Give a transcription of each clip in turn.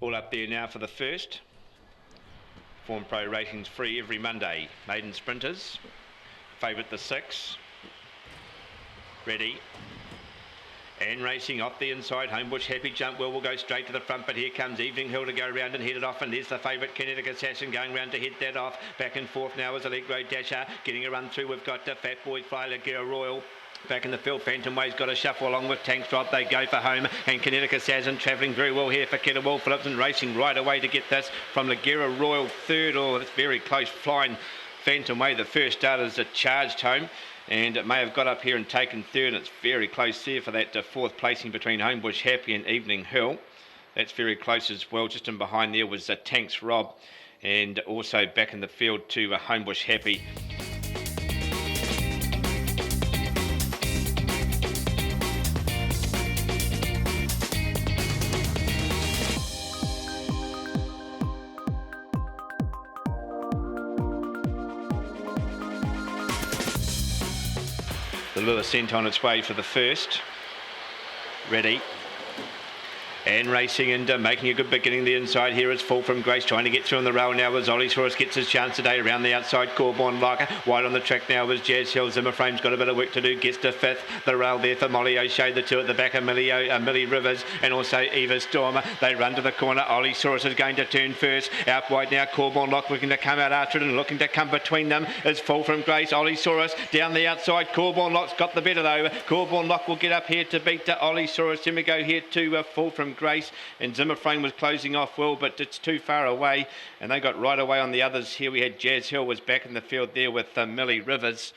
All up there now for the first. Form Pro Racing's free every Monday. Maiden Sprinters. Favourite the 6. Ready. And racing off the inside, Homebush Happy jump well, will go straight to the front, but here comes Evening Hill to go round and head it off, and there's the favourite Kinetic Assassin going round to head that off. Back and forth now is a Leg Road Dasher, getting a run through. We've got Fat Boy Fly, Laguerre Royal. Back in the field, Phantom Way's got a shuffle along with Tank Drop. They go for home, and Kinetic Assassin travelling very well here for Kettlewell Phillips, and racing right away to get this from Laguerre Royal third. Oh, that's very close, flying Phantom Way. The first starters are charged home, and it may have got up here and taken third, and it's very close there for that fourth placing between Homebush Happy and Evening Hill. That's very close as well. Just in behind there was Tanks Rob, and also back in the field to Homebush Happy. The lure sent on its way for the first. Ready. And racing and making a good beginning the inside. Here is Full From Grace trying to get through on the rail now as Ollie Saurus gets his chance today around the outside. Corborn Locker wide on the track now as Jazz Hill. Zimmerframe's got a bit of work to do, gets to 5th. The rail there for Molly O'Shea, the 2 at the back of Millie Rivers and also Eva Stormer. They run to the corner. Ollie Saurus is going to turn first. Out wide now, Corborn Lock looking to come out after it, and looking to come between them is Full From Grace. Ollie Saurus down the outside. Corborn Lock's got the better though. Corborn Lock will get up here to beat Ollie Saurus. Then we go here to Full From Grace, and Zimmerframe was closing off well, but it's too far away, and they got right away on the others. Here we had Jazz Hill was back in the field there with Millie Rivers,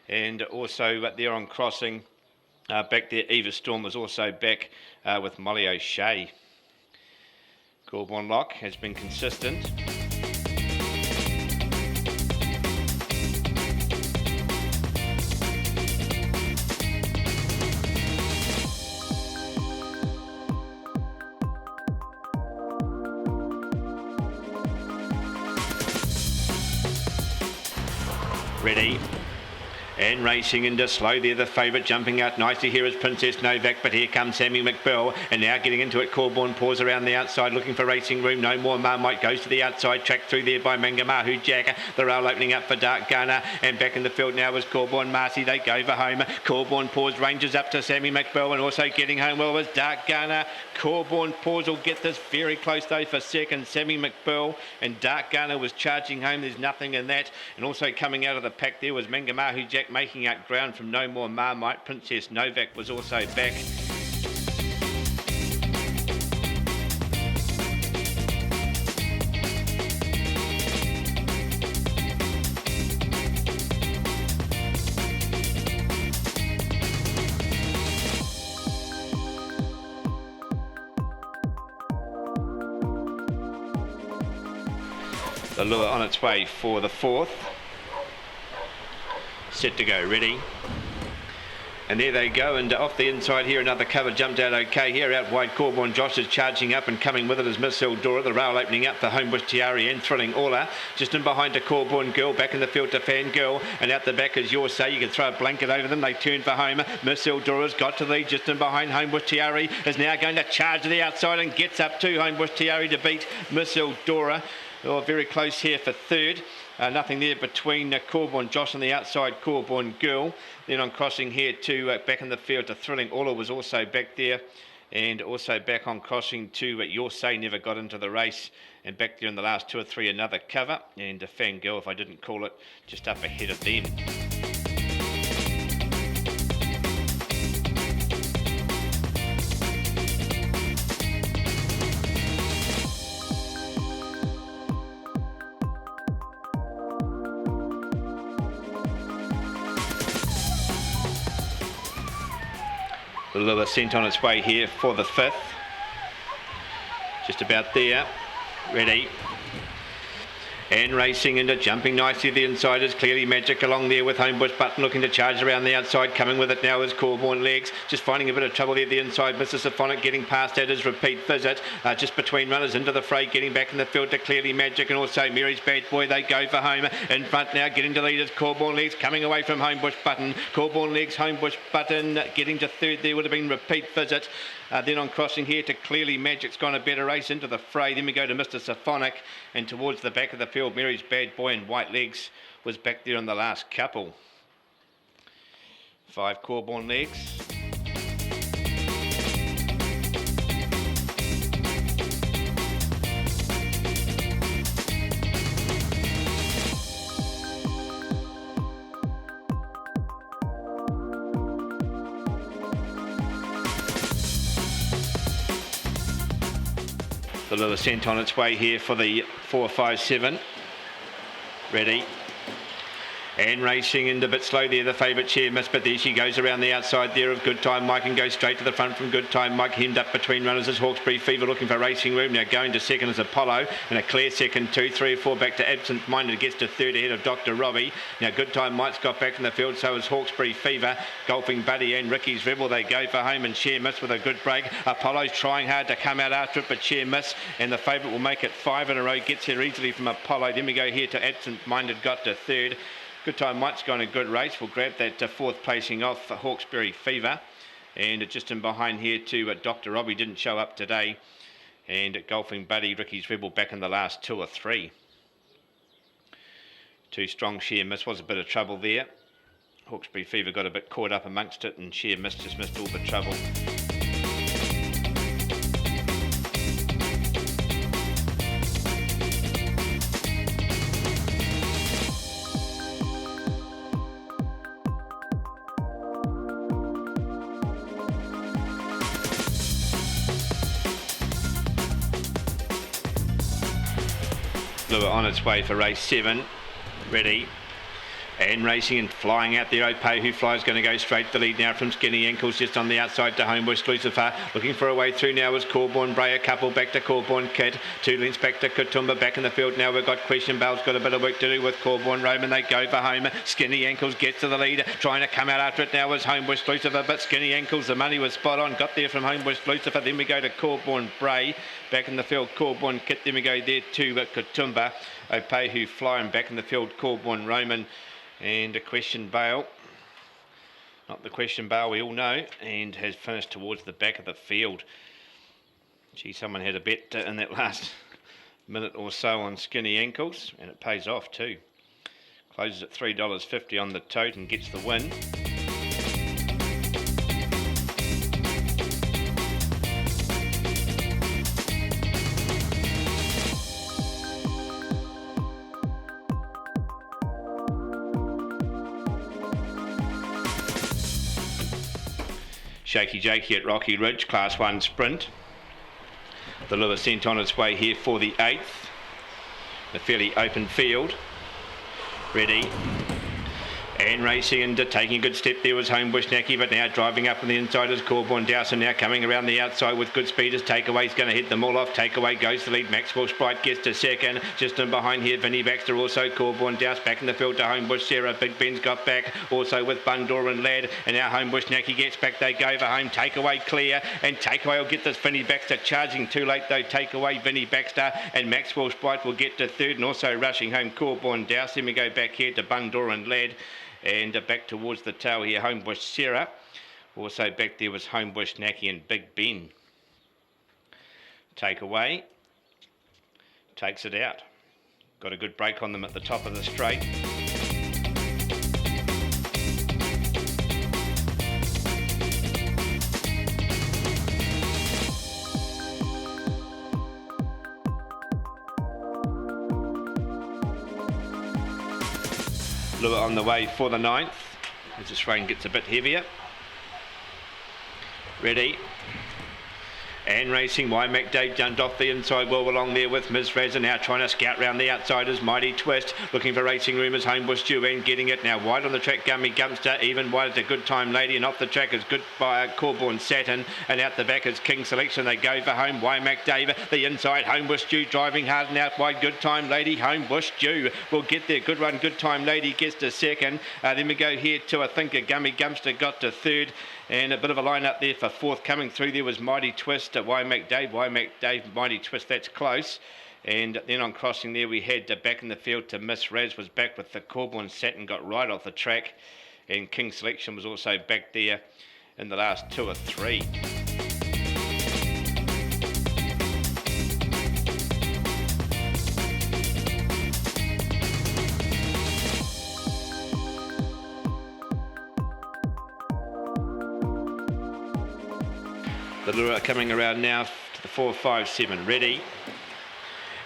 and also there on crossing back there Eva Storm was also back with Molly O'Shea. Corborn Lock has been consistent. Ready. And racing into slow there, the favourite jumping out nicely here is Princess Novak, but here comes Sammy McBill, and now getting into it, Corborn Paws around the outside looking for racing room. No More Marmite goes to the outside, track through there by Mangamahu Jack. The rail opening up for Dark Gunner, and back in the field now is Corborn Marcy. They go for home. Corborn Paws ranges up to Sammy McBill, and also getting home well was Dark Gunner. Corborn Paws will get this very close though for second. Sammy McBill and Dark Gunner was charging home. There's nothing in that, and also coming out of the pack there was Mangamahu Jack making out ground from No More Marmite. Princess Novak was also back. The lure on its way for the 4th. Set to go, ready. And there they go, and off the inside here, another cover jumped out okay here. Out wide, Corborn Josh is charging up, and coming with it is Miss Eldora. The rail opening up for Homebush Tiari and Thrilling Aula. Just in behind to Corborn Girl, back in the field to Fangirl, and out the back is Your Say. You can throw a blanket over them. They turn for home. Miss Eldora's got to lead. Just in behind, Homebush Tiari is now going to charge to the outside and gets up to Homebush Tiari to beat Miss Eldora. Oh, very close here for third. Nothing there between Corborn Josh on the outside, Corborn Girl. Then on crossing here to back in the field to Thrilling Aula was also back there. And also back on crossing to Your Say never got into the race. And back there in the last 2 or 3 another cover. And Fangirl, if I didn't call it, just up ahead of them. The lure sent on its way here for the 5th. Just about there. Ready. And racing into jumping nicely the inside is Clearly Magic along there with Homebush Button looking to charge around the outside. Coming with it now is Corborn Legs, just finding a bit of trouble there the inside. Mr. Symphonic getting past that is Repeat Visit, just between runners into the fray, getting back in the field to Clearly Magic and also Mary's Bad Boy. They go for home. In front now, getting to lead is Corborn Legs, coming away from Homebush Button. Corborn Legs, Homebush Button getting to third there would have been Repeat Visit. Then on crossing here to Clearly Magic's gone a better race into the fray. Then we go to Mr. Symphonic, and towards the back of the field, Mary's Bad Boy and White Legs was back there on the last couple. 5 Corborn Legs. The little ascent on its way here for the 4-5-7. Ready. And racing in a bit slow there, the favourite Chair Miss, but there she goes around the outside there of Good Time Mike and goes straight to the front from Good Time Mike. Hemmed up between runners is Hawkesbury Fever looking for racing room. Now going to second is Apollo, and a clear second, 2, 3, 4 back to Absent Minded, gets to third ahead of Dr. Robbie. Now Good Time Mike's got back in the field, so is Hawkesbury Fever. Golfing Buddy and Ricky's Rebel, they go for home, and Chair Miss with a good break. Apollo's trying hard to come out after it, but Chair Miss, and the favourite will make it 5 in a row, gets here easily from Apollo. Then we go here to Absent Minded, got to third. Good Time Mike's gone a good race. We'll grab that fourth placing off for Hawkesbury Fever. And just in behind here to Dr. Robbie, didn't show up today. And Golfing Buddy, Ricky's Rebel back in the last 2 or 3. 2 strong. Sheer Miss was a bit of trouble there. Hawkesbury Fever got a bit caught up amongst it, and Sheer Miss just missed all the trouble. Lure on its way for race 7. Ready. And racing and flying out there, Opay Who Flies going to go straight to the lead now from Skinny Ankles, just on the outside to Homebush Lucifer. Looking for a way through now is Corborn Bray, a couple back to Corborn Kid. 2 lengths back to Katoomba, back in the field now. We've got Question Bell's got a bit of work to do with Corborn Roman. They go for home. Skinny Ankles gets to the lead. Trying to come out after it now is Homebush Lucifer, but Skinny Ankles, the money was spot on. Got there from Homebush Lucifer. Then we go to Corborn Bray. Back in the field, Corborn Kid. Then we go there to Katoomba. Opay Who Fly, and back in the field, Corborn Roman. And a Question Bale, not the Question Bale we all know, and has finished towards the back of the field. Gee, someone had a bet in that last minute or so on Skinny Ankles, and it pays off too. Closes at $3.50 on the tote and gets the win. Shaky Jakey at Rocky Ridge, Class 1 Sprint. The lure sent on its way here for the 8th. A fairly open field. Ready. And racing into taking a good step there was Homebush Nacky, but now driving up on the inside is Corborn Dowson, now coming around the outside with good speed as Takeaway's going to hit them all off. Takeaway goes to lead, Maxwell Sprite gets to second, just in behind here Vinnie Baxter, also Corborn Douse back in the field to Homebush Sarah. Big Ben's got back, also with Bundor and Lad, and now Homebush Nacky gets back, they go for home. Takeaway clear, and Takeaway will get this. Vinnie Baxter charging too late though. Takeaway, Vinnie Baxter, and Maxwell Sprite will get to third, and also rushing home Corborn Douse. Then we go back here to Bundor and Lad. And back towards the tail here, Homebush Sarah. Also back there was Homebush Nacky and Big Ben. Takeaway. Takes it out. Got a good break on them at the top of the straight. Lure on the way for the 9th as this rain gets a bit heavier. Ready. And racing, Why McDade jumped off the inside well along there with Ms. Razor, now trying to scout round the outside as Mighty Twist, looking for Racing Room as Homebush Dew and getting it now wide on the track. Gummy Gumster, even wide as a Good Time Lady, and off the track is Good by Corborn Saturn, and out the back is King Selection. They go for home. Why McDade, the inside, Homebush Dew driving hard and out wide. Good Time Lady, Homebush Dew will get there. Good run, Good Time Lady gets to second. Then we go here to, I think, a Gummy Gumster got to third. And a bit of a line up there for fourth. Coming through there was Mighty Twist at Why McDade, Mighty Twist, that's close. And then on crossing there we had back in the field to Miss Raz, was back with the Corborn Saturn, got right off the track. And King Selection was also back there in the last 2 or 3. The lure coming around now to the 4, 5, 7, ready.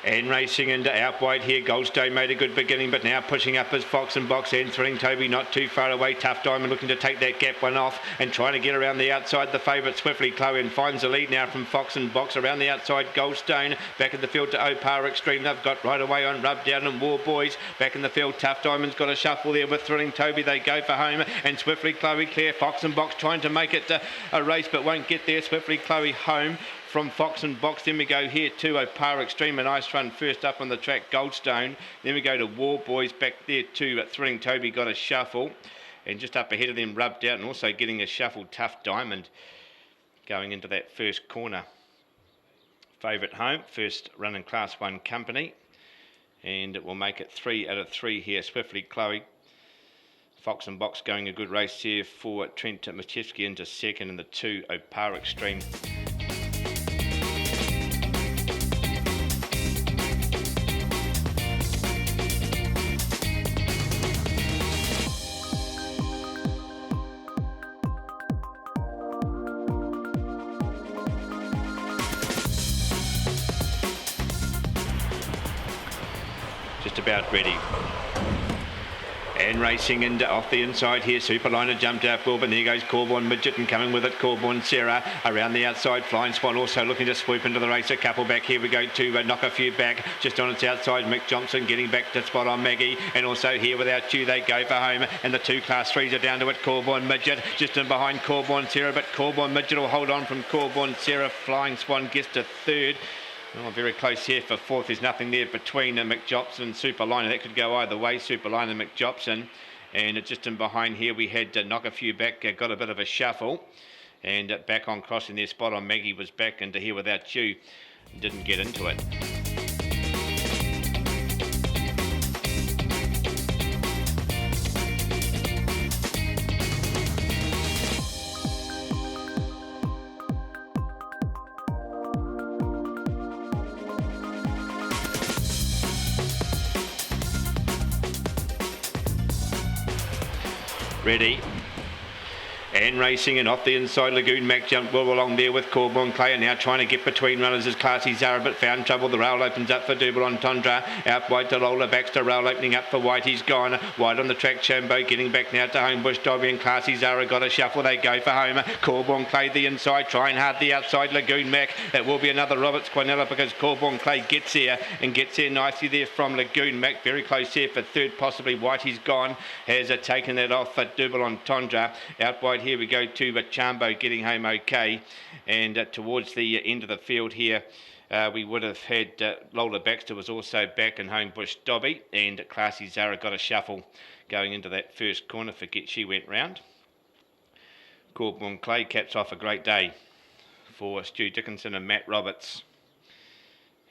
And racing into out wide here, Goldstone made a good beginning, but now pushing up as Fox and Box and Thrilling Toby not too far away. Tough Diamond looking to take that gap one off and trying to get around the outside. The favourite Swiftly Chloe and finds the lead now from Fox and Box around the outside. Goldstone back in the field to Opar Extreme. They've got right away on Rub Down and War Boys. Back in the field, Tough Diamond's got a shuffle there with Thrilling Toby. They go for home and Swiftly Chloe clear. Fox and Box trying to make it a race but won't get there. Swiftly Chloe home from Fox and Box. Then we go here to Opar Extreme, a nice run first up on the track, Goldstone. Then we go to War Boys back there to Thrilling Toby, got a shuffle. And just up ahead of them, Rubbed Out, and also getting a shuffle, Tough Diamond, going into that first corner. Favourite home, first run in Class 1 company. And it will make it 3 out of 3 here, Swiftly Chloe. Fox and Box going a good race here for Trent Machewski into second, and the 2, Opar Extreme. Just about ready. And racing into off the inside here, Superliner jumped out well, but there goes Corborn Midget, and coming with it Corborn Sarah around the outside. Flying Swan also looking to swoop into the race. A couple back here we go to knock a few back just on its outside. Mick Johnson getting back to spot on Maggie, and also here Without You they go for home, and the 2 Class 3s are down to it. Corborn Midget just in behind Corborn Sarah, but Corborn Midget will hold on from Corborn Sarah. Flying Swan gets to third. Oh, very close here for fourth. There's nothing there between Mick Jobson and Superliner. That could go either way, Superliner and Mick Jobson. And just in behind here we had Knock a Few back, got a bit of a shuffle. And back on crossing their spot on Maggie was back into Here Without You. Didn't get into it. Ready. And racing, and off the inside, Lagoon Mac jumped well along there with Corborn Clay, and now trying to get between runners is Classy Zara, but found trouble. The rail opens up for Double Entendre. Out wide to Lola Baxter, rail opening up for White. He's gone wide on the track. Chambo getting back now to Homebush Dobby, and Classy Zara got a shuffle. They go for home. Corborn Clay the inside, trying hard the outside. Lagoon Mac. It will be another Roberts Quinella because Corborn Clay gets there and gets there nicely there from Lagoon Mac. Very close here for third, possibly White. He's gone. Has taken that off for Double Entendre. Out wide here we go to Chambo getting home okay, and towards the end of the field here we would have had Lola Baxter was also back, and Homebush Dobby, and Classy Zara got a shuffle going into that first corner. Forget she went round. Corborn Clay caps off a great day for Stu Dickinson and Matt Roberts,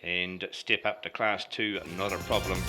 and step up to Class 2, not a problem.